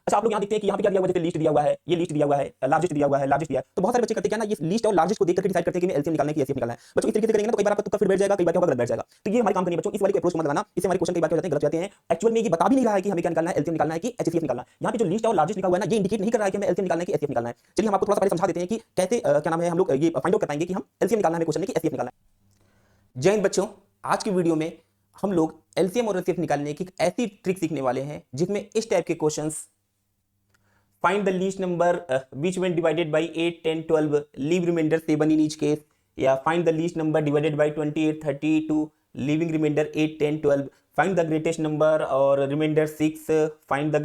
अच्छा आप लोग यहाँ देखते हैं कि यहाँ पे क्या दिया हुआ है, जैसे लिस्ट दिया हुआ है, ये लिस्ट दिया हुआ है, लार्जेस्ट दिया हुआ है, लार्जेस्ट दिया है, तो बहुत सारे बच्चे करते क्या ना, ये लिस्ट और लार्जेस्ट को देख करके डिसाइड करते हैं कि एलसीएम निकालना है कि एचसीएफ निकालना है। बच्चों इस तरीके से करेंगे ना तो कई बार आपका तुक्का फिर बैठ जाएगा, कई बार क्या होगा गलत बैठ जाएगा। तो ये हमारे काम करनी है बच्चों, इस वाले को अप्रोच को मत लगाना, इससे हमारे क्वेश्चन कई बार क्या हो जाते हैं गलत जाते हैं। एक्चुअल में ये बता भी नहीं रहा है कि हमें क्या निकालना है, एलसीएम निकालना है कि एचसीएफ निकालना है। यहाँ पे जो लिस्ट और लार्जेस्ट लिखा हुआ है ना, ये इंडिकेट नहीं कर रहा है कि हमें एलसीएम निकालना है कि एचसीएफ निकालना है। चलिए हम आपको थोड़ा सा पहले समझा देते हैं कि कैसे क्या नाम है हम लोग ये फाइंड आउट कर पाएंगे कि हम एलसीएम निकालना है हमें क्वेश्चन में कि एचसीएफ निकालना है। जय हिंद बच्चों, आज की वीडियो में हम लोग एलसीएम और एचसीएफ निकालने की एक ऐसी ट्रिक सीखने वाले हैं जिसमें इस टाइप के questions, find the least number which when divided by 8 10 12 leave remainder 7 in each case, या find the least number divided by 28 32 leaving remainder 8 10 12, find the greatest number और remainder 6, find the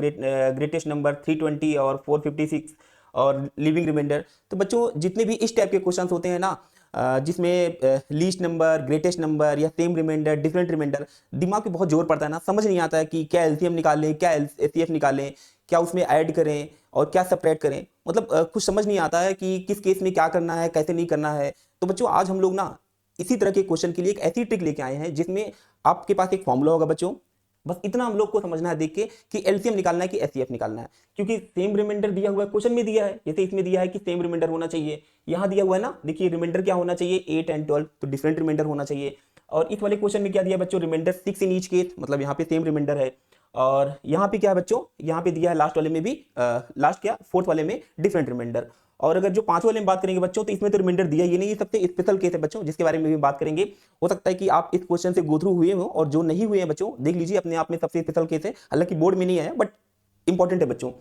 greatest number 320 और 456 और living reminder. तो बच्चों जितने भी इस type के क्वेश्चंस होते हैं ना, जिसमें लीस्ट नंबर, ग्रेटेस्ट नंबर या सेम रिमाइंडर, डिफरेंट रिमाइंडर, दिमाग पे बहुत जोर पड़ता है ना, समझ नहीं आता है कि क्या एलसीएम निकालें, क्या एचसीएफ निकालें, क्या उसमें ऐड करें और क्या सेपरेट करें। मतलब कुछ समझ नहीं आता है कि किस केस में क्या करना है, कैसे नहीं करना है। तो बच्चों आज हम लोग ना इसी तरह के क्वेश्चन के लिए एक ऐसी ट्रिक लेके आए हैं जिसमें आपके पास एक फॉर्मूला होगा बच्चों, बस इतना हम लोग को समझना है देख के कि एलसीएम निकालना है कि एचसीएफ निकालना है। क्योंकि सेम रिमाइंडर दिया हुआ है, क्वेश्चन में दिया है, जैसे इसमें दिया है कि सेम रिमाइंडर होना चाहिए, यहाँ दिया हुआ है ना, देखिए रिमाइंडर क्या होना चाहिए 8 एंड 12, तो डिफरेंट रिमाइंडर होना चाहिए। और इस वाले क्वेश्चन में क्या दिया बच्चों, रिमाइंडर 6 इन ईच केस, मतलब यहाँ पे सेम रिमाइंडर है। और यहाँ पे क्या है बच्चों, यहाँ पे दिया है लास्ट वाले में भी लास्ट क्या फोर्थ वाले में डिफरेंट रिमाइंडर। और अगर जो पांचवें वाले में बात करेंगे बच्चों, तो इसमें तो रिमाइंडर दिया ये नहीं, ये सबसे स्पेशल केस है बच्चों जिसके बारे में भी बात करेंगे। हो सकता है कि आप इस क्वेश्चन से गो थ्रू हुए हो और जो नहीं हुए हैं बच्चों देख लीजिए, अपने आप में सबसे स्पेशल केस है, हालांकि बोर्ड में नहीं है बट इंपॉर्टेंट है बच्चों।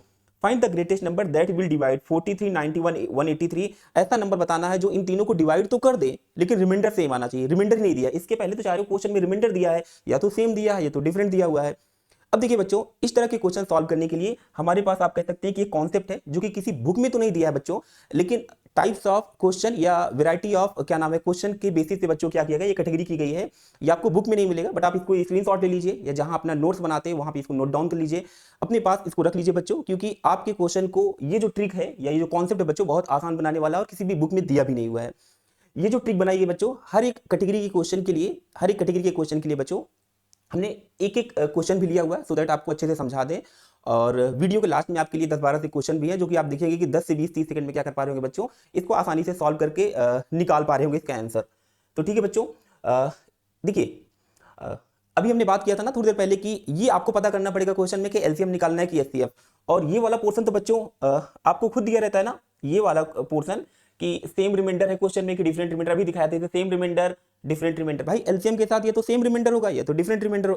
Find the greatest number that will divide 43 91 183। ऐसा नंबर बताना है जो इन तीनों को डिवाइड तो कर दे लेकिन रिमाइंडर सेम आना चाहिए। रिमाइंडर नहीं दिया, इसके पहले तो चारों क्वेश्चन में रिमाइंडर दिया है, या तो सेम दिया है या तो डिफरेंट दिया हुआ है। अब देखिए बच्चों, इस तरह के क्वेश्चन सॉल्व करने के लिए हमारे पास आप कह सकते हैं कि एक कॉन्सेप्ट है जो कि किसी बुक में तो नहीं दिया है बच्चों, लेकिन टाइप्स ऑफ क्वेश्चन या वैरायटी ऑफ क्या नाम है क्वेश्चन के बेसिस पे बच्चों क्या किया गया, ये कैटेगरी की गई है। ये आपको बुक में नहीं मिलेगा बट आप इसको स्क्रीनशॉट ले लीजिए या जहां अपना नोट्स बनाते हैं वहां पे इसको नोट डाउन कर लीजिए, अपने पास इसको रख लीजिए बच्चों, क्योंकि आपके क्वेश्चन को ये जो ट्रिक है या ये जो कॉन्सेप्ट है बच्चों बहुत आसान बनाने वाला है और किसी भी बुक में दिया भी नहीं हुआ है। ये जो ट्रिक बनाई है बच्चों, हर एक कैटेगरी के क्वेश्चन के लिए, हर एक कैटेगरी के क्वेश्चन के लिए बच्चों हमने एक एक क्वेश्चन भी लिया हुआ है, सो दैट आपको अच्छे से समझा दें। और वीडियो के लास्ट में आपके लिए 10-12 से क्वेश्चन भी है जो कि आप देखेंगे कि 10 से 20-30 सेकंड में क्या कर पा रहे होंगे बच्चों, इसको आसानी से सॉल्व करके निकाल पा रहे होंगे इसका आंसर। तो ठीक है बच्चों, देखिए अभी हमने बात किया था ना थोड़ी देर पहले कि ये आपको पता करना पड़ेगा क्वेश्चन में कि एलसीएम निकालना है कि एचसीएफ। और ये वाला पोर्शन तो बच्चों आपको खुद दिया रहता है ना, ये वाला पोर्शन कि सेम रिमाइंडर है क्वेश्चन में कि डिफरेंट रिमाइंडर, अभी दिखाए थे सेम रिमाइंडर डिफरेंट रिमाइंडर। भाई एलसीएम के साथ ये तो सेम रिमाइंडर होगा, ये तो डिफरेंट रिमाइंडर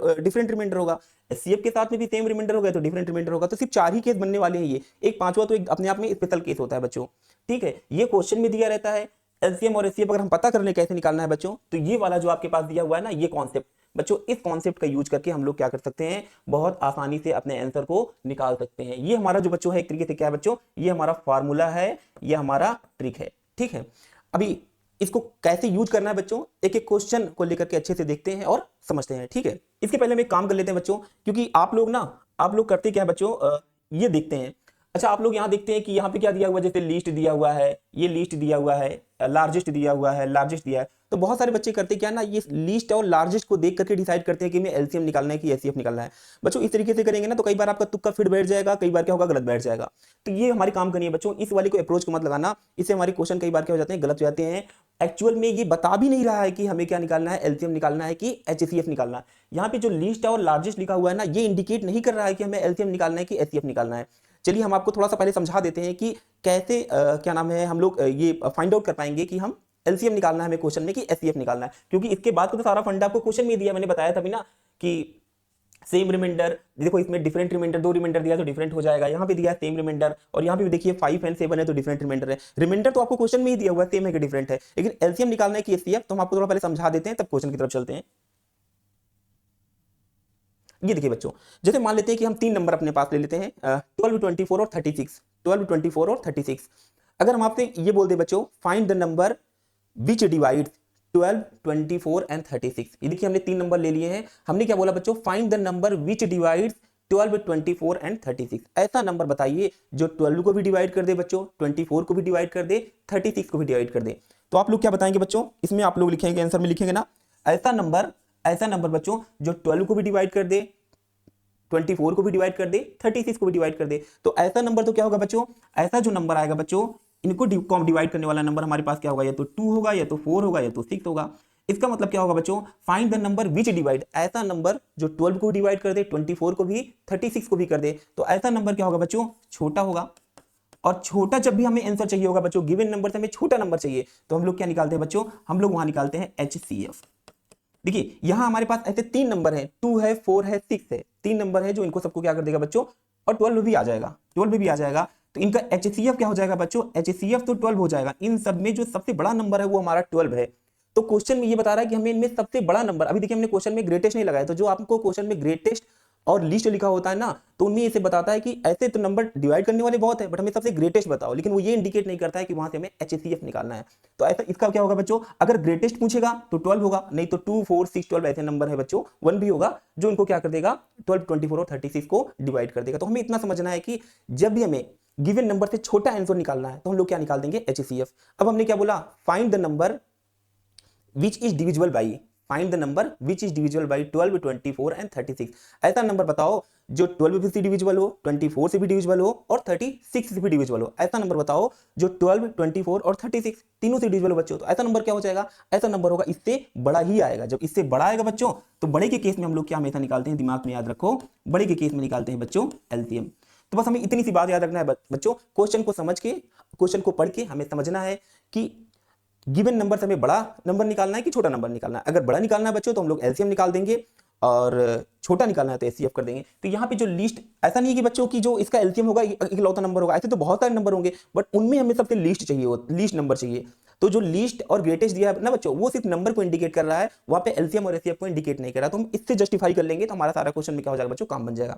होगा। एचसीएफ के साथ में भी सेम रिमाइंडर होगा तो डिफरेंट रिमाइंडर होगा। तो सिर्फ 4 ही केस बनने वाले हैं, ये एक पांचवा तो एक अपने आप में स्पेशल केस होता है बच्चों। ठीक है, ये क्वेश्चन में दिया रहता है। एलसीएम और एचसीएफ अगर हम पता करने कैसे निकालना है बच्चों, तो ये वाला जो आपके पास दिया हुआ है ना, ये कॉन्सेप्ट बच्चों, इस कॉन्सेप्ट का यूज करके हम लोग क्या कर सकते हैं, बहुत आसानी से अपने आंसर को निकाल सकते हैं। ये हमारा जो बच्चों है एक तरीके से क्या है बच्चों, ये हमारा फार्मूला है, ये हमारा ट्रिक है। ठीक है, अभी इसको कैसे यूज करना है बच्चों, एक एक क्वेश्चन को लेकर के अच्छे से देखते हैं और समझते हैं। ठीक है, इसके पहले हम एक काम कर लेते हैं बच्चों, क्योंकि आप लोग करते क्या है बच्चों, ये देखते हैं। अच्छा आप लोग यहाँ देखते हैं कि यहाँ पे क्या दिया हुआ है, जैसे लिस्ट दिया हुआ है, ये लिस्ट दिया हुआ है, लार्जेस्ट दिया हुआ है, लार्जेस्ट दिया है। तो बहुत सारे बच्चे करते क्या ना, ये लिस्ट और लार्जेस्ट को देख करके डिसाइड करते हैं कि मैं एलसीएम निकालना है कि एचसीएफ निकालना है। बच्चों इस तरीके से करेंगे ना तो कई बार आपका तुक्का फिट बैठ जाएगा, कई बार क्या होगा गलत बैठ जाएगा। तो ये हमारी काम करनी है बच्चों, इस वाले को अप्रोच को मत लगाना, इससे हमारे क्वेश्चन कई बार क्या हो जाते हैं गलत हो जाते हैं। एक्चुअल में ये बता भी नहीं रहा है कि हमें क्या निकालना है, एलसीएम निकालना है कि एचसीएफ निकालना है। यहाँ पे जो लिस्ट और लार्जेस्ट लिखा हुआ है ना, ये इंडिकेट नहीं कर रहा है कि हमें एलसीएम निकालना है कि एचसीएफ निकालना है। चलिए हम आपको थोड़ा सा पहले समझा देते हैं कि कैसे क्या नाम है हम लोग ये फाइंड आउट कर पाएंगे कि हम एलसीएम निकालना है हमें क्वेश्चन में कि एचसीएफ निकालना है। क्योंकि इसके बाद तो सारा फंडा आपको क्वेश्चन में दिया, मैंने बताया था भी ना कि सेम रिमाइंडर, देखो इसमें डिफरेंट रिमाइंडर, 2 रिमाइंडर दिया तो डिफरेंट हो जाएगा। यहाँ पे दिया है सेम रिमाइंडर, और यहाँ पे भी देखिए 5 एंड 7 है तो डिफरेंट रिमाइंडर है। रिमाइंडर तो आपको क्वेश्चन में ही दिया हुआ है, सेम है कि डिफरेंट है, लेकिन एलसीएम निकालना है कि एचसीएफ, तो हम आपको थोड़ा पहले समझा देते हैं तब क्वेश्चन की तरफ चलते हैं। ये देखिए बच्चों, जैसे मान लेते हैं कि हम 3 नंबर अपने पास ले लेते हैं, 12 24 और 36, 12 24 और 36। अगर हम आपसे ये बोल दे बच्चों, find the number which divides 12 24 and 36। ये देखिए हमने 3 नंबर ले लिए हैं, हमने क्या बोला बच्चों, find the number which divides 12 24 and 36। ऐसा नंबर बताइए जो 12 को भी डिवाइड कर दे बच्चों, 24 को भी डिवाइड कर दे, 36 को भी डिवाइड कर दे। तो आप लोग क्या बताएंगे बच्चों, इसमें आप लोग लिखेंगे, आंसर में लिखेंगे ना, ऐसा नंबर बच्चों जो 12 को भी डिवाइड कर दे, 24 को भी डिवाइड कर दे, 36 को भी डिवाइड कर दे, तो ऐसा नंबर तो क्या होगा बच्चों, ऐसा जो नंबर आएगा बच्चों, इनको डिवाइड करने वाला नंबर हमारे पास क्या होगा, या तो 2 होगा, या तो 4 होगा, या तो 6 होगा। इसका मतलब क्या होगा बच्चों, find the number which divide, ऐसा नंबर जो 12 को डिवाइड कर दे, 24 को भी, 36 को भी कर दे, तो ऐसा नंबर क्या होगा बच्चों, छोटा होगा। और छोटा जब भी हमें आंसर चाहिए होगा बच्चों, गिवन नंबर से हमें छोटा नंबर चाहिए, तो हम लोग क्या निकालते हैं बच्चों, हम लोग वहां निकालते हैं HCF। देखिए यहां हमारे पास ऐसे 3 नंबर है, 2 है, 4 है, 6 है, 3 नंबर है जो इनको सबको क्या कर देगा बच्चों, और 12 भी आ जाएगा, 12 भी आ जाएगा, तो इनका HCF क्या हो जाएगा बच्चों, HCF तो 12 हो जाएगा। इन सब में जो सबसे बड़ा नंबर है वो हमारा 12 है। तो क्वेश्चन में ये बता रहा है कि हमें इनमें सबसे बड़ा नंबर, अभी देखिए हमने क्वेश्चन में ग्रेटेस्ट नहीं लगाया, तो जो आपको क्वेश्चन में ग्रेटेस्ट और लीस्ट लिखा होता है ना, तो उनमें इसे बताता है कि ऐसे तो नंबर डिवाइड करने वाले बहुत है, बट हमें सबसे ग्रेटेस्ट बताओ, लेकिन वो ये इंडिकेट नहीं करता है कि वहां से हमें HCF निकालना है। तो ऐसा इसका क्या होगा बच्चों, अगर ग्रेटेस्ट पूछेगा तो 12 होगा, नहीं तो 2, 4, 6, 12 ऐसे नंबर है बच्चों, 1 भी होगा जो इनको क्या कर देगा, 12, 24 और 36 को डिवाइड कर देगा। तो हमें इतना समझना है कि जब भी हमें गिवन नंबर से छोटा आंसर निकालना है तो हम लोग क्या निकाल देंगे, HCF। अब हमने क्या बोला, find the number which is divisible by, find the number which is divisible by 12, 24 and 36। ऐसा नंबर बताओ जो 12 से डिविजिबल हो, 24 से भी डिविजिबल हो और 36 से भी डिविजिबल हो। ऐसा नंबर बताओ जो 12, 24 और 36 तीनों से डिविजिबल हो बच्चों। तो ऐसा नंबर क्या हो जाएगा, ऐसा नंबर होगा इससे बड़ा ही आएगा। जब इससे बड़ा आएगा बच्चों, तो बड़े के केस में हम लोग क्या हमेशा निकालते हैं, दिमाग में याद रखो, बड़े के केस में निकालते हैं बच्चों LCM। तो बस हमें इतनी सी बात याद रखना है बच्चों, क्वेश्चन को समझ के, क्वेश्चन को पढ़ के हमें समझना है कि गिवन नंबर से हमें बड़ा नंबर निकालना है कि छोटा नंबर निकालना है। अगर बड़ा निकालना है बच्चों तो हम लोग LCM निकाल देंगे, और छोटा निकालना है तो HCF कर देंगे। तो यहाँ पे जो लिस्ट, ऐसा नहीं है कि बच्चों की जो इसका LCM होगा इकलौता नंबर होगा, ऐसे तो बहुत सारे नंबर होंगे, बट उनमें हमें सबसे लीस्ट चाहिए, लीस्ट नंबर चाहिए। तो जो लीस्ट और ग्रेटेस्ट दिया है ना बच्चों, वो सिर्फ नंबर को इंडिकेट कर रहा है, वहां पे LCM और HCF को इंडिकेट नहीं कर रहा। तो हम इससे जस्टिफाई कर लेंगे तो हमारा सारा क्वेश्चन में क्या हो जाएगा बच्चों, काम बन जाएगा।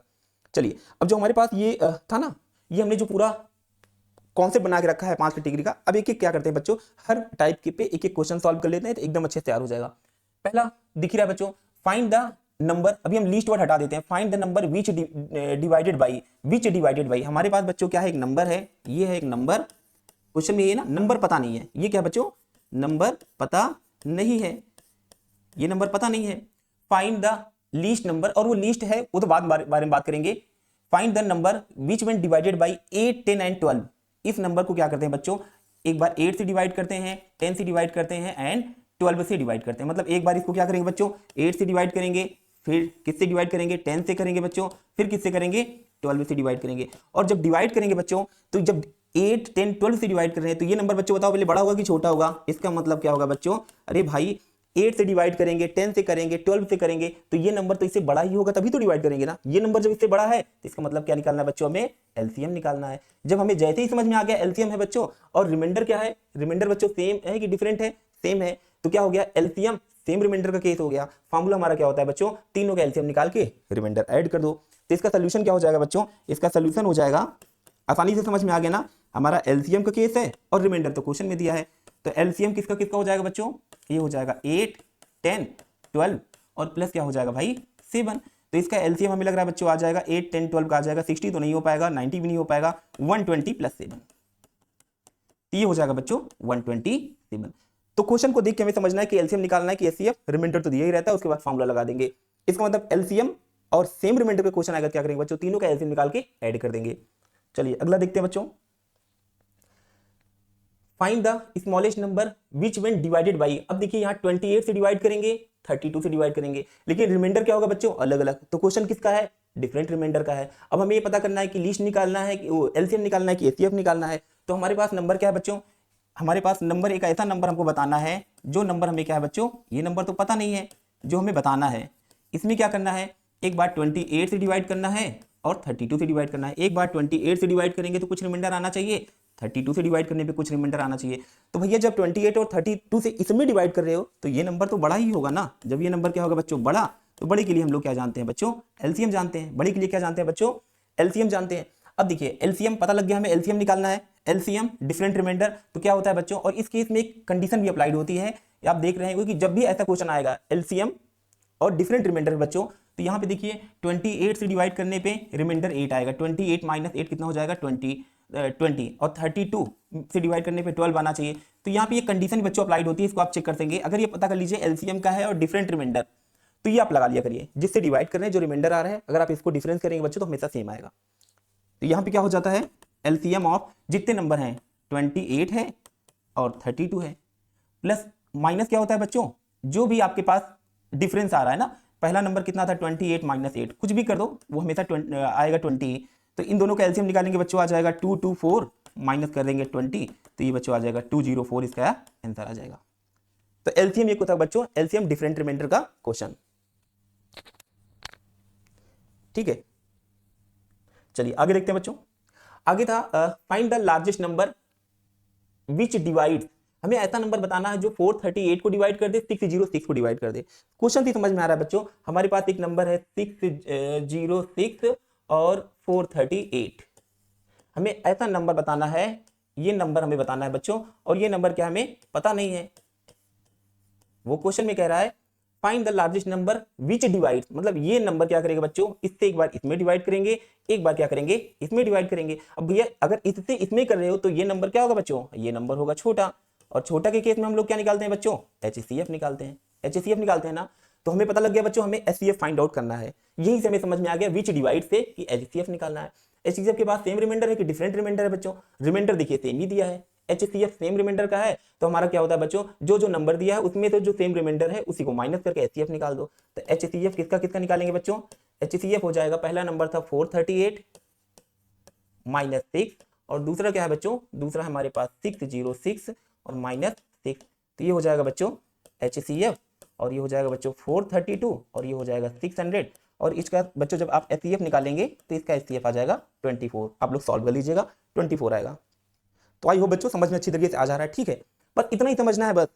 चलिए अब जो हमारे पास ये था ना, ये हमने जो पूरा कॉन्सेप्ट बना के रखा है 5 कैटेगरी का, अब एक एक क्या करते हैं बच्चों, हर टाइप के पे एक एक क्वेश्चन सॉल्व कर लेते हैं, तो एकदम अच्छे से तैयार हो जाएगा। पहला दिख रहा है बच्चों, फाइंड द नंबर, अभी हम लीस्ट वर्ड हटा देते हैं, find the number which divided by, which divided by. हमारे पास बच्चों क्या है, एक नंबर है, ये है एक नंबर, क्वेश्चन में ये ना नंबर पता नहीं है, ये क्या बच्चों, नंबर पता नहीं है, ये नंबर पता नहीं है। फाइंड द लीस्ट नंबर, और वो लीस्ट है वो तो बाद बारे में बात करेंगे। Find the number which when divided by 8, 10 and 12। इस नंबर को क्या करते हैं बच्चों, एक बार 8 से डिवाइड करते हैं, 10 से डिवाइड करते हैं एंड 12 से डिवाइड करते हैं। मतलब एक बार इसको क्या करेंगे बच्चों, 8 से डिवाइड करेंगे, फिर किससे डिवाइड करेंगे, 10 से करेंगे बच्चों, फिर किससे करेंगे, 12 से डिवाइड करेंगे। और जब डिवाइड करेंगे बच्चों, तो जब 8, 10, 12 से डिवाइड कर रहे हैं, तो ये नंबर बच्चों बताओ पहले बड़ा होगा कि छोटा होगा। इसका मतलब क्या होगा बच्चों, अरे भाई 8 से डिवाइड करेंगे, 10 से करेंगे, 12 से करेंगे, तो ये नंबर तो इससे बड़ा ही होगा, तभी तो डिवाइड करेंगे ना। ये नंबर जब इससे बड़ा है तो इसका मतलब क्या निकालना है बच्चों, हमें LCM निकालना है। जब हमें जैसे ही समझ में आ गया LCM है बच्चों, और रिमाइंडर क्या है, रिमाइंडर बच्चों सेम है कि डिफरेंट है, सेम है, तो क्या हो गया, LCM सेम रिमाइंडर का केस हो गया। फॉर्मूला हमारा क्या होता है बच्चों, तीनों का LCM निकाल के रिमाइंडर ऐड कर दो। तो इसका सोल्यूशन क्या हो जाएगा बच्चों, इसका सोल्यूशन हो जाएगा, आसानी से समझ में आ गया ना, हमारा LCM का केस है और रिमाइंडर तो क्वेश्चन में दिया है। तो LCM किसका किसका हो जाएगा बच्चों, ये हो जाएगा 8, 10, 12 और प्लस क्या हो जाएगा भाई 7। तो इसका LCM हमें लग रहा है बच्चों आ जाएगा 8, 10, 12 का आ जाएगा 60 तो नहीं हो पाएगा, 90 भी नहीं हो पाएगा, 120 प्लस 7, ये हो जाएगा बच्चों 127। तो क्वेश्चन को देख के हमें समझना है कि LCM निकालना है कि HCF, रिमाइंडर तो दिया ही रहता है, उसके बाद फॉर्मूला लगा देंगे। इसका मतलब LCM और सेम रिमाइंडर का क्वेश्चन आएगा क्या करेंगे बच्चों, तीनों का LCM निकाल के ऐड कर देंगे। चलिए अगला देखते हैं बच्चों, find the smallest number which when divided by. अब देखिए यहाँ 28 से डिवाइड करेंगे, 32 से डिवाइड करेंगे, लेकिन रिमाइंडर क्या होगा बच्चों, अलग अलग। तो क्वेश्चन किसका है, डिफरेंट रिमाइंडर का है। अब हमें ये पता करना है कि लीस्ट निकालना है कि LCM निकालना है कि HCF निकालना है। तो हमारे पास नंबर क्या है बच्चों, हमारे पास नंबर एक ऐसा नंबर हमको बताना है, जो नंबर हमें क्या है बच्चों, ये नंबर तो पता नहीं है, जो हमें बताना है इसमें क्या करना है, एक बार 28 से डिवाइड करना है और 32 से डिवाइड करना है। एक बार 28 से डिवाइड करेंगे तो कुछ रिमाइंडर आना चाहिए, 32 से डिवाइड करने पे कुछ रिमाइंडर आना चाहिए। तो भैया जब 28 और 32 से इसमें डिवाइड कर रहे हो तो ये नंबर तो बड़ा ही होगा ना। जब ये नंबर क्या होगा बच्चों, बड़ा, तो बड़े के लिए हम लोग क्या जानते हैं बच्चों, LCM जानते हैं। बड़े के लिए क्या जानते हैं बच्चों, LCM जानते हैं। अब देखिए LCM पता लग गया, हमें LCM निकालना है, LCM डिफरेंट रिमाइंडर। तो क्या होता है बच्चों, और इस केस में एक कंडीशन भी अप्लाइड होती है, आप देख रहे हैं कि जब भी ऐसा क्वेश्चन आएगा LCM और डिफरेंट रिमाइंडर बच्चों, तो यहाँ पे देखिए 28 से डिवाइड करने पे रिमाइंडर 8 आएगा, 28 माइनस 8 कितना हो जाएगा 20 और 32 से डिवाइड करने पे 12 आना चाहिए। तो यहाँ पे ये कंडीशन बच्चों अप्लाइड होती है, इसको आप चेक कर देंगे। अगर ये पता कर लीजिए LCM का है और डिफरेंट रिमाइंडर, तो ये आप लगा लिया करिए, जिससे डिवाइड कर रहे हैं जो रिमाइंडर आ रहा है, अगर आप इसको डिफरेंस करेंगे बच्चों तो हमेशा सेम आएगा। तो यहाँ पे क्या हो जाता है, एलसीएम ऑफ जितने नंबर हैं 28 है और 32 है, प्लस माइनस क्या होता है बच्चों, जो भी आपके पास डिफरेंस आ रहा है ना, पहला नंबर कितना था 28 माइनस 8, कुछ भी कर दो वो हमेशा आएगा 20। तो इन दोनों का एलसीएम निकालेंगे बच्चों, आ जाएगा 224 माइनस कर देंगे 20, तो ये बच्चों आ जाएगा 204, इसका आंसर आ जाएगा। तो एलसीएम ये होता है बच्चों, एलसीएम डिफरेंट रिमाइंडर का क्वेश्चन। ठीक है, चलिए आगे देखते हैं बच्चों। आगे था find the largest number which divide, हमें ऐसा नंबर बताना है जो 438 को डिवाइड कर दे, 606 को डिवाइड कर दे। क्वेश्चन भी समझ में आ रहा है बच्चों, हमारे पास एक नंबर है 606 और 438, हमें ऐसा नंबर बताना है, ये नंबर हमें बताना है बच्चों, और ये नंबर क्या हमें पता नहीं है। वो क्वेश्चन में कह रहा है find the largest number which divide, मतलब ये नंबर क्या करेगा बच्चों, इससे एक बार इसमें डिवाइड करेंगे, एक बार क्या करेंगे इसमें डिवाइड करेंगे। अब भैया अगर इससे इसमें कर रहे हो तो ये नंबर क्या होगा बच्चों, ये नंबर होगा छोटा, और छोटा के केस में हम लोग क्या निकालते हैं बच्चों, HCF निकालते हैं, HCF निकालते हैं ना। तो हमें पता लग गया बच्चों हमें HCF फाइंड आउट करना है, यही से हमें समझ में आ गया विच डिवाइड से कि HCF निकालना है। HCF के पास सेम रिमाइंडर है कि डिफरेंट रिमाइंडर है बच्चों, रिमाइंडर देखिए सेम ही दिया है, HCF सेम रिमाइंडर का है, तो हमारा क्या होता है बच्चों, जो जो नंबर दिया है उसमें तो जो सेम रिमाइंडर है उसी को माइनस करके HCF निकाल दो। तो HCF किसका किसका निकालेंगे बच्चों, HCF हो जाएगा, पहला नंबर था 438 माइनस 6, और दूसरा क्या है बच्चों, दूसरा हमारे पास 606 और माइनस 6, तो ये हो जाएगा बच्चों HCF, और ये हो जाएगा बच्चों 432, और ये हो जाएगा 600, और इसका बच्चों जब आप HCF निकालेंगे तो इसका HCF आ जाएगा 24, आप लोग सॉल्व कर लीजिएगा 24 आएगा। तो आई होप बच्चों समझ में अच्छी तरीके से आ जा रहा है, ठीक है, पर इतना ही समझना है बस।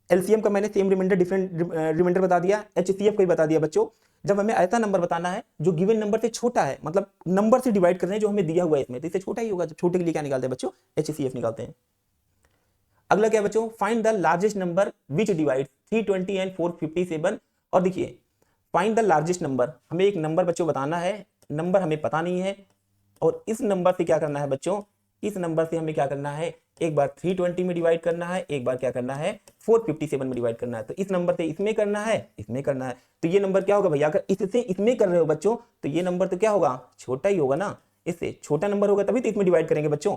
एलसीएम का मैंने सेम रिमाइंडर डिफरेंट रिमाइंडर बता दिया, HCF को भी बता दिया बच्चों। जब हमें ऐसा नंबर बताना है जो गिवन नंबर से छोटा है, मतलब नंबर से डिवाइड कर रहे हैं जो हमें दिया हुआ है इसमें, तो इससे छोटा ही होगा, जब छोटे के लिए क्या निकालते हैं बच्चों, HCF निकालते हैं। अगला क्या बच्चों, find the largest number which divide 320 and 457, और देखिए फाइंड द लार्जेस्ट नंबर, हमें एक नंबर बच्चों बताना है, नंबर हमें पता नहीं है, और इस नंबर से क्या करना है बच्चों, इस नंबर से हमें क्या करना है, एक बार 320 में डिवाइड करना है, एक बार क्या करना है 457 में डिवाइड करना है। तो इस नंबर से इसमें करना है, इसमें करना है, तो ये नंबर क्या होगा भैया, अगर इससे इसमें कर रहे हो बच्चों तो ये नंबर तो क्या होगा, छोटा ही होगा ना, इससे छोटा नंबर होगा तभी तो इसमें डिवाइड करेंगे बच्चों,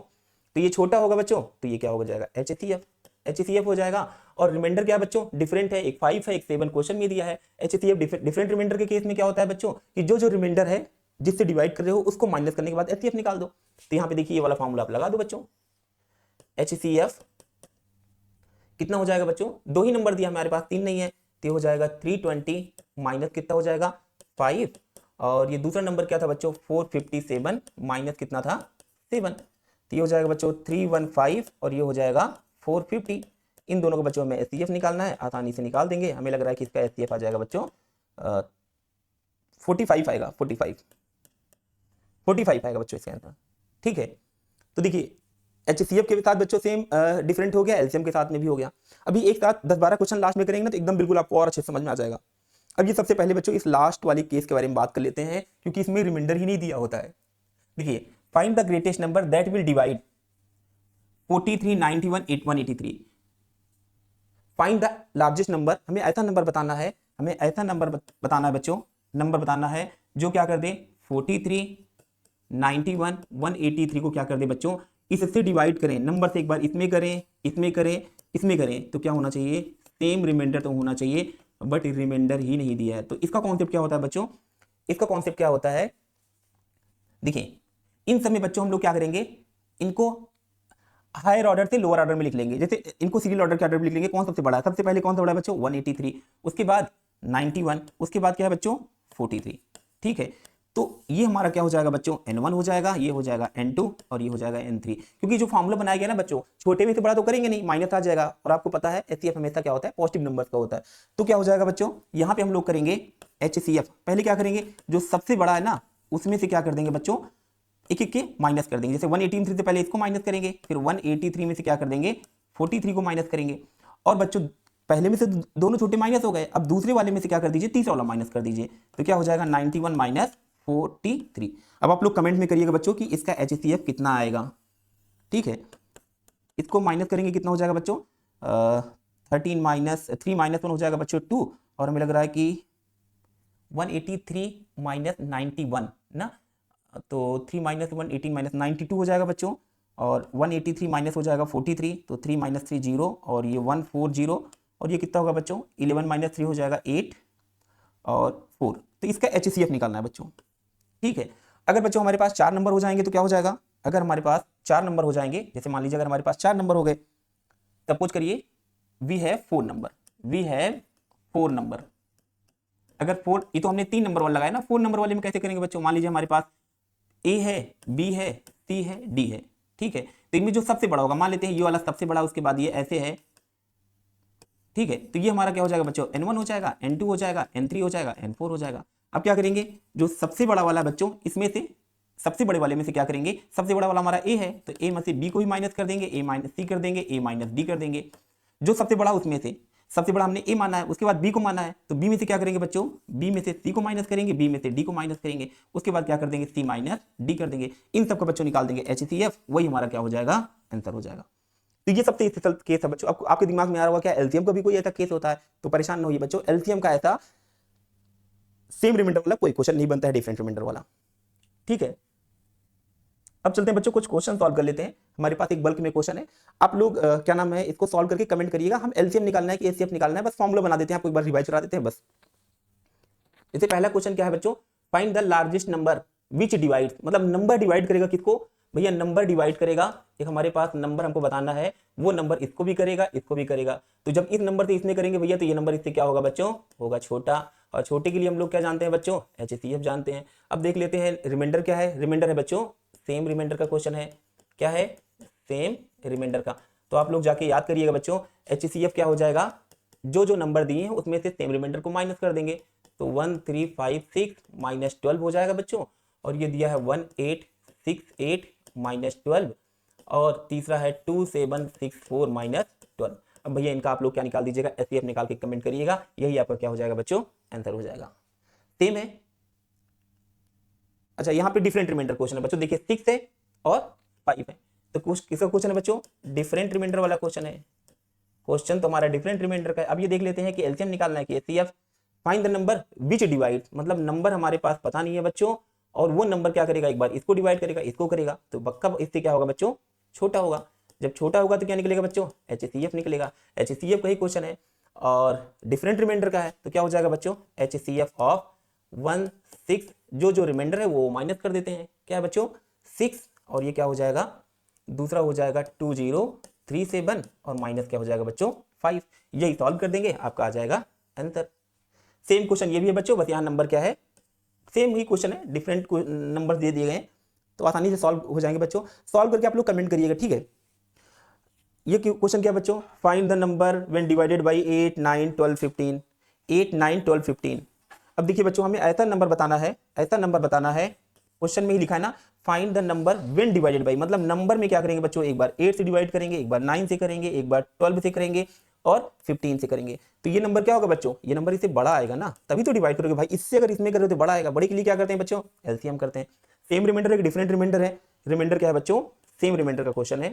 तो ये छोटा होगा बच्चों, तो ये क्या होगा जाएगा HCF हो जाएगा। और रिमाइंडर क्या बच्चों, डिफरेंट है, एक 5 है एक 7 क्वेश्चन में दिया है। HCF डिफरेंट रिमाइंडर के केस में क्या होता है बच्चों कि जो जो रिमाइंडर है जिससे डिवाइड कर रहे हो उसको माइनस करने के बाद HCF निकाल दो। तो यहाँ पे देखिए ये वाला फॉर्मूला आप लगा दो बच्चों, HCF कितना हो जाएगा बच्चों, दो ही नंबर दिया हमारे पास, तीन नहीं है, तो हो जाएगा 320 माइनस कितना हो जाएगा 5, और ये दूसरा नंबर क्या था बच्चों 457 माइनस कितना था 7, तो ये हो जाएगा बच्चों 315, और ये हो जाएगा 450। इन दोनों को बच्चों में HCF निकालना है, आसानी से निकाल देंगे, हमें लग रहा है कि इसका HCF आ जाएगा बच्चों 45 आएगा, 45 आएगा बच्चों इसके आंसर, ठीक है। तो देखिए HCF के साथ बच्चों सेम डिफरेंट हो गया, LCM के साथ में भी हो गया। अभी एक साथ 10-12 क्वेश्चन लास्ट में करेंगे ना तो एकदम बिल्कुल आपको और अच्छे से समझ में आ जाएगा। अब ये सबसे पहले बच्चों इस लास्ट वाली केस के बारे में बात कर लेते हैं, क्योंकि इसमें रिमाइंडर ही नहीं दिया होता है। देखिए find the greatest number that will divide 43, 91, 183। Find the largest number, हमें ऐसा नंबर बताना है, हमें ऐसा नंबर बताना है बच्चों, नंबर बताना है जो क्या कर दे 43, 91, 183 को क्या कर दे बच्चों, इससे डिवाइड करें, नंबर से एक बार इसमें करें, इसमें करें, इसमें करें, तो क्या होना चाहिए, सेम रिमाइंडर तो होना चाहिए, बट रिमाइंडर ही नहीं दिया है। तो इसका कॉन्सेप्ट क्या होता है बच्चों, इसका कॉन्सेप्ट क्या होता है, देखिए इन सब में बच्चों हम लोग क्या करेंगे, इनको हायर ऑर्डर से लोअर ऑर्डर में लिख लेंगे, जैसे इनको सीरियल ऑर्डर के ऑर्डर में लिख लेंगे, कौन सबसे बड़ा है, सबसे पहले कौन सा बड़ा है बच्चों 183, उसके बाद 91, उसके बाद क्या है बच्चों 43, ठीक है। तो ये हमारा क्या हो जाएगा बच्चों N1 हो जाएगा, ये हो जाएगा N2, और ये हो जाएगा N3, क्योंकि जो फॉर्मूला बनाया गया ना बच्चों, छोटे में से बड़ा तो करेंगे नहीं, माइनस आ जाएगा, और आपको पता है HCF हमेशा क्या होता है पॉजिटिव नंबर्स का होता है। तो क्या हो जाएगा बच्चों, यहाँ पे हम लोग करेंगे HCF, पहले क्या करेंगे जो सबसे बड़ा है ना उसमें से क्या कर देंगे बच्चों एक एक के माइनस कर देंगे, जैसे 183 से पहले इसको माइनस करेंगे, फिर 183 में से क्या कर देंगे 43 को माइनस करेंगे, और बच्चों पहले में से दोनों छोटे माइनस हो गए, अब दूसरे वाले में से क्या कर दीजिए तीसरा वाला माइनस कर दीजिए, तो क्या हो जाएगा 91 माइनस 43। अब आप लोग कमेंट में करिएगा बच्चों कि इसका HCF कितना आएगा, ठीक है। इसको माइनस करेंगे कितना हो जाएगा बच्चों 13 माइनस 3 माइनस 1 हो जाएगा बच्चों 2, और हमें लग रहा है कि 183 माइनस 91 ना, तो 3 माइनस 1 18 माइनस 92 हो जाएगा बच्चों, और 183 माइनस हो जाएगा 43, तो 3 माइनस 3 0, और ये 140, और ये कितना होगा बच्चों 11 माइनस 3 हो जाएगा 8 और 4। तो इसका HCF निकालना है बच्चों, ठीक है। अगर बच्चों हमारे पास 4 नंबर हो जाएंगे तो क्या हो जाएगा, अगर हमारे पास 4 नंबर हो जाएंगे, जैसे मान लीजिए अगर हमारे पास 4 नंबर हो गए, सपोज करिए we have 4 number, we have 4 number. अगर 4, ये तो हमने 3 नंबर वाला लगाया ना, 4 नंबर वाले में कैसे करेंगे बच्चों, मान लीजिए हमारे पास ए है, बी है, सी है, डी है, ठीक है। तो इनमें जो सबसे बड़ा होगा, मान लेते हैं ये वाला सबसे बड़ा, उसके बाद ये ऐसे है, ठीक है। तो ये हमारा क्या हो जाएगा बच्चों, N1 हो जाएगा, N2 हो जाएगा, N3 हो जाएगा, N4 हो जाएगा। अब क्या करेंगे, जो सबसे बड़ा वाला बच्चों, इसमें से सबसे बड़े वाले में से क्या करेंगे, सबसे बड़ा वाला हमारा ए है, तो ए में से बी को भी माइनस कर देंगे, ए माइनस सी कर देंगे, ए माइनस डी कर देंगे। जो सबसे बड़ा उसमें से, सबसे बड़ा हमने ए माना है, उसके बाद बी को माना है, तो बी में से क्या करेंगे बच्चों, बी में से सी को माइनस करेंगे, बी में से डी को माइनस करेंगे, उसके बाद क्या कर देंगे, सी माइनस डी कर देंगे। इन सबको बच्चों निकाल देंगे HCF, वही हमारा क्या हो जाएगा, आंसर हो जाएगा। तो ये सबसे केस है बच्चों। आपके दिमाग में आ रहा होगा क्या एलसीएम का भी कोई ऐसा केस होता है, तो परेशान न होइए बच्चों, एलसीएम का ऐसा सेम रिमाइंडर वाला कोई क्वेश्चन नहीं बनता है, डिफरेंट रिमाइंडर वाला, ठीक है। अब चलते हैं बच्चों, कुछ क्वेश्चन सॉल्व कर लेते हैं। हमारे पास एक बल्क में क्वेश्चन है, आप लोग क्या नाम है, इसको सॉल्व करके कमेंट करिएगा। हम एलसीएम निकालना है कि एचसीएफ निकालना है, बस फॉर्मूला बना देते हैं, आपको एक बार रिवाइज करा देते हैं बस। इससे पहला क्वेश्चन क्या है बच्चों, find the largest number which divide, मतलब नंबर डिवाइड करेगा किसको भैया, नंबर डिवाइड करेगा, एक हमारे पास नंबर हमको बताना है, वो नंबर इसको भी करेगा, इसको भी करेगा। तो जब इस नंबर से इसने करेंगे भैया, तो ये नंबर इससे क्या होगा बच्चों, होगा छोटा, और छोटे के लिए हम लोग क्या जानते हैं बच्चों, HCF जानते हैं। अब देख लेते हैं रिमाइंडर क्या है, रिमाइंडर है बच्चों सेम रिमाइंडर का क्वेश्चन है, क्या है, सेम रिमाइंडर का। तो आप लोग जाके याद करिएगा बच्चों, HCF क्या हो जाएगा, जो जो नंबर दिए हैं उसमें से सेम रिमाइंडर को माइनस कर देंगे, तो 1356 माइनस 12 हो जाएगा बच्चों, और ये दिया है 1868 माइनस 12, और तीसरा है 2764 माइनस 12। अब भैया इनका आप लोग क्या निकाल दीजिएगा, HCF निकाल के कमेंट करिएगा, यही आपका क्या हो जाएगा बच्चों, आंसर हो जाएगा। सेम है। अच्छा यहाँ पे डिफरेंट रिमाइंडर क्वेश्चन है बच्चों, देखिए 6 है और 5 है, तो किसका क्वेश्चन है बच्चों, डिफरेंट रिमाइंडर वाला क्वेश्चन है। क्वेश्चन तो हमारा डिफरेंट रिमाइंडर का है। अब ये देख लेते हैं कि एलसीएम निकालना है कि HCF, find the number which divide, मतलब नंबर हमारे पास पता नहीं है बच्चों, और वो नंबर क्या करेगा, एक बार इसको डिवाइड करेगा, इसको करेगा, तो कब इससे क्या होगा बच्चों, छोटा होगा। जब छोटा होगा तो क्या निकलेगा बच्चों, HCF निकलेगा। HCF का ही क्वेश्चन है और डिफरेंट रिमाइंडर का है, तो क्या हो जाएगा बच्चों, HCF ऑफ 16, जो रिमाइंडर है वो माइनस कर देते हैं, क्या है बच्चों 6, और ये क्या हो जाएगा, दूसरा हो जाएगा 2037, और माइनस क्या हो जाएगा बच्चों 5। यही सॉल्व कर देंगे, आपका आ जाएगा आंसर। सेम क्वेश्चन ये भी है बच्चों, बस यहाँ नंबर क्या है, सेम ही क्वेश्चन है, डिफरेंट नंबर दे दिए गए, तो आसानी से सॉल्व हो जाएंगे बच्चों। सॉल्व करके आप लोग कमेंट करिएगा, ठीक है। ये क्वेश्चन क्या है बच्चों, find the number when divided by 8 9 12 15, 8 9 12 15। अब देखिए बच्चों, हमें ऐसा नंबर बताना है, ऐसा नंबर बताना है, क्वेश्चन में ही लिखा है ना, find the number when divided by, मतलब नंबर में क्या करेंगे बच्चों, एक बार 8 से डिवाइड करेंगे, एक बार 9 से करेंगे, एक बार 12 से करेंगे, और 15 से करेंगे। तो ये नंबर क्या होगा बच्चों, ये नंबर इससे बड़ा आएगा ना, तभी तो डिवाइड करोगे भाई, इससे अगर इसमें करोगे तो बड़ा आएगा। बड़े के लिए क्या करते हैं बच्चों, एलसीएम करते हैं। सेम रिमाइंडर है कि डिफरेंट रिमाइंडर है, रिमाइंडर क्या है बच्चों, सेम रिमाइंडर का क्वेश्चन है,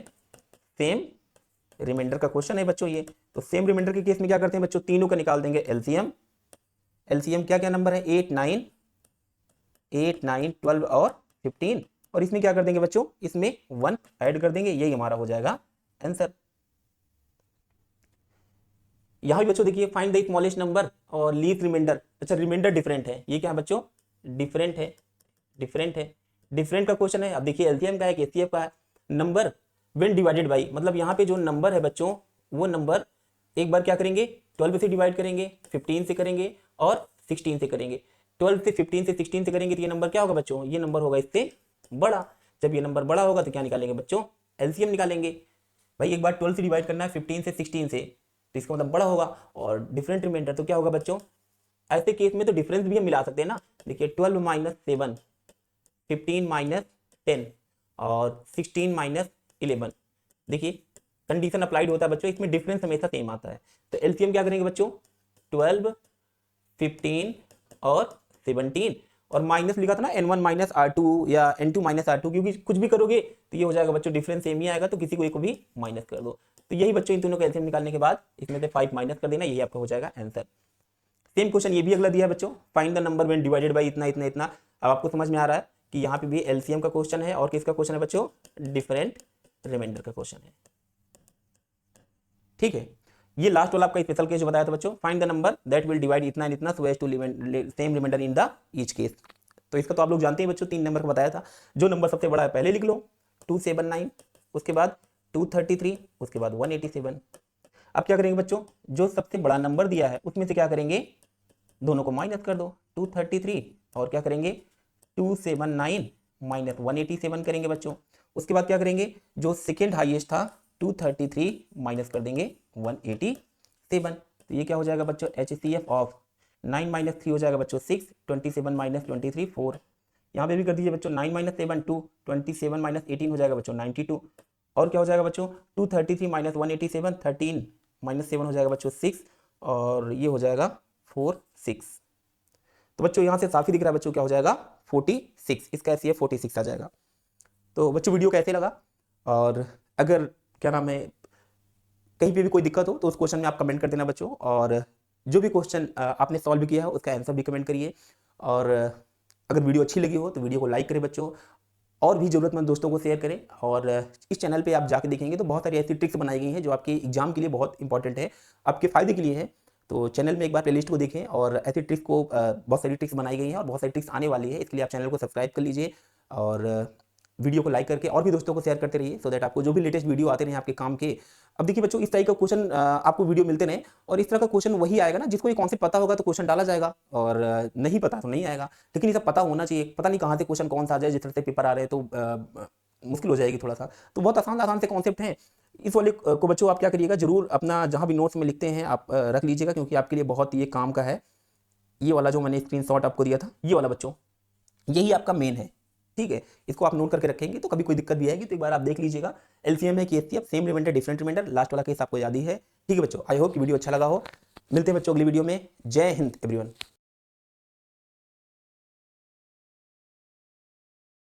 सेम रिमाइंडर का क्वेश्चन है बच्चों ये। तो सेम रिमाइंडर के केस में क्या करते हैं बच्चों, तीनों का निकाल देंगे एलसीएम। एलसीएम क्या क्या नंबर है, 8 9 12 और 15, और इसमें क्या कर देंगे बच्चों, इसमें 1 ऐड कर देंगे, यही हमारा हो जाएगा आंसर। यहां भी बच्चों देखिए, फाइंड द स्मॉलेस्ट नंबर और लीस्ट रिमाइंडर। अच्छा रिमाइंडर डिफरेंट है, ये क्या है बच्चों, डिफरेंट है, डिफरेंट है, डिफरेंट का क्वेश्चन है। अब देखिए एलसीएम का है कि एचसीएफ का है, नंबर व्हेन डिवाइडेड बाई, मतलब यहाँ पे जो नंबर है बच्चों, वो नंबर एक बार क्या करेंगे, 12 से डिवाइड करेंगे, 15 से करेंगे, और 16 से करेंगे। 12 से 15 से 16 से करेंगे तो ये नंबर क्या होगा बच्चों, ये नंबर होगा इससे बड़ा। जब ये नंबर बड़ा होगा तो क्या निकालेंगे बच्चों, एलसीएम निकालेंगे। भाई एक बार 12 से डिवाइड करना है 15 से 16 से, तो इसका मतलब बड़ा होगा। और डिफरेंट रिमाइंडर तो क्या होगा बच्चों, ऐसे केस में तो डिफरेंस भी हम मिला सकते हैं ना। देखिए 12 माइनस 7, 15 माइनस 10, और 16 माइनस 11। देखिए कंडीशन अप्लाइड होता है बच्चों, इसमें डिफरेंस हमेशा सेम आता है। तो एलसीएम क्या करेंगे बच्चों, 12, 15 और 17, और माइनस लिखा था ना n1 माइनस R2 या n2 माइनस R2, क्योंकि कुछ भी करोगे तो ये हो जाएगा बच्चों, डिफरेंस सेम ही आएगा, तो किसी को एक को भी माइनस कर दो। तो यही बच्चों इन दोनों का एलसीएम निकालने के बाद इसमें से 5 माइनस कर देना, यही आपका हो जाएगा आंसर। सेम क्वेश्चन ये भी अगला दिया है बच्चों, find the number when divided by इतना इतना इतना। अब आपको समझ में आ रहा है कि यहाँ पे भी एलसीएम का क्वेश्चन है और किसका क्वेश्चन है बच्चों, डिफरेंट रिमाइंडर का क्वेश्चन है। ठीक है, ये लास्ट वाला आपका स्पेशल केस जो बताया था बच्चों, find the number that will divide इतना एंड इतना so as to same remainder in the each case. तो इसका तो आप लोग जानते हैं बच्चों, 3 नंबर का बताया था, जो नंबर सबसे बड़ा है पहले लिख लो 279, उसके बाद 233, उसके बाद 187। अब क्या करेंगे बच्चों, जो सबसे बड़ा नंबर दिया है उसमें से क्या करेंगे, दोनों को माइनस कर दो, 233 और क्या करेंगे 279 माइनस 187 करेंगे बच्चों। उसके बाद क्या करेंगे, जो सेकेंड हाईएस्ट था 233 माइनस कर देंगे 187। तो ये क्या हो जाएगा बच्चों, HCF ऑफ 9 माइनस 3 हो जाएगा बच्चों 6, 27 माइनस 23 4। यहाँ पे भी कर दीजिए बच्चों 9 माइनस 7 2, 27 माइनस 18 हो जाएगा बच्चों 92। और क्या हो जाएगा बच्चों 233 माइनस 187 13 माइनस 7 हो जाएगा बच्चों 6 और ये हो जाएगा 46। तो बच्चों यहाँ से साफ ही दिख रहा है बच्चों क्या हो जाएगा 46, इसका HCF 46 आ जाएगा। तो बच्चों वीडियो कैसे लगा, और अगर क्या नाम है कहीं पे भी कोई दिक्कत हो तो उस क्वेश्चन में आप कमेंट कर देना बच्चों, और जो भी क्वेश्चन आपने सॉल्व किया है उसका आंसर भी कमेंट करिए। और अगर वीडियो अच्छी लगी हो तो वीडियो को लाइक करें बच्चों, और भी ज़रूरतमंद दोस्तों को शेयर करें। और इस चैनल पे आप जाके देखेंगे तो बहुत सारी ऐसी ट्रिक्स बनाई गई हैं जो आपके एग्जाम के लिए बहुत इंपॉर्टेंट है, आपके फायदे के लिए है। तो चैनल में एक बार प्लेलिस्ट को देखें, और ऐसी ट्रिक्स को बहुत सारी ट्रिक्स बनाई गई हैं और बहुत सारी ट्रिक्स आने वाली है, इसके लिए आप चैनल को सब्सक्राइब कर लीजिए और वीडियो को लाइक करके और भी दोस्तों को शेयर करते रहिए, सो दैट आपको जो भी लेटेस्ट वीडियो आते रहे आपके काम के। अब देखिए बच्चों, इस टाइप का क्वेश्चन आपको वीडियो मिलते रहे, और इस तरह का क्वेश्चन वही आएगा ना जिसको ये कॉन्सेप्ट पता होगा तो क्वेश्चन डाला जाएगा, और नहीं पता तो नहीं आएगा। लेकिन ये सब पता होना चाहिए, पता नहीं कहाँ से क्वेश्चन कौन सा आ जाए, जिस तरह से पेपर आ रहे हैं तो मुश्किल हो जाएगी थोड़ा सा। तो बहुत आसान से कॉन्सेप्ट हैं। इस वाले को बच्चों आप क्या करिएगा, जरूर अपना जहाँ भी नोट्स में लिखते हैं आप रख लीजिएगा, क्योंकि आपके लिए बहुत ये काम का है। ये वाला जो मैंने स्क्रीनशॉट आपको दिया था, ये वाला बच्चों यही आपका मेन है। ठीक है, इसको आप नोट करके रखेंगे तो कभी कोई दिक्कत भी आएगी तो एक बार आप देख लीजिएगा। एलसीएम है कि HCF, same remainder different remainder, last वाला केस आपको याद ही है। ठीक है बच्चों, आई होप कि वीडियो अच्छा लगा हो। मिलते हैं बच्चों अगली वीडियो में। जय हिंद एवरीवन।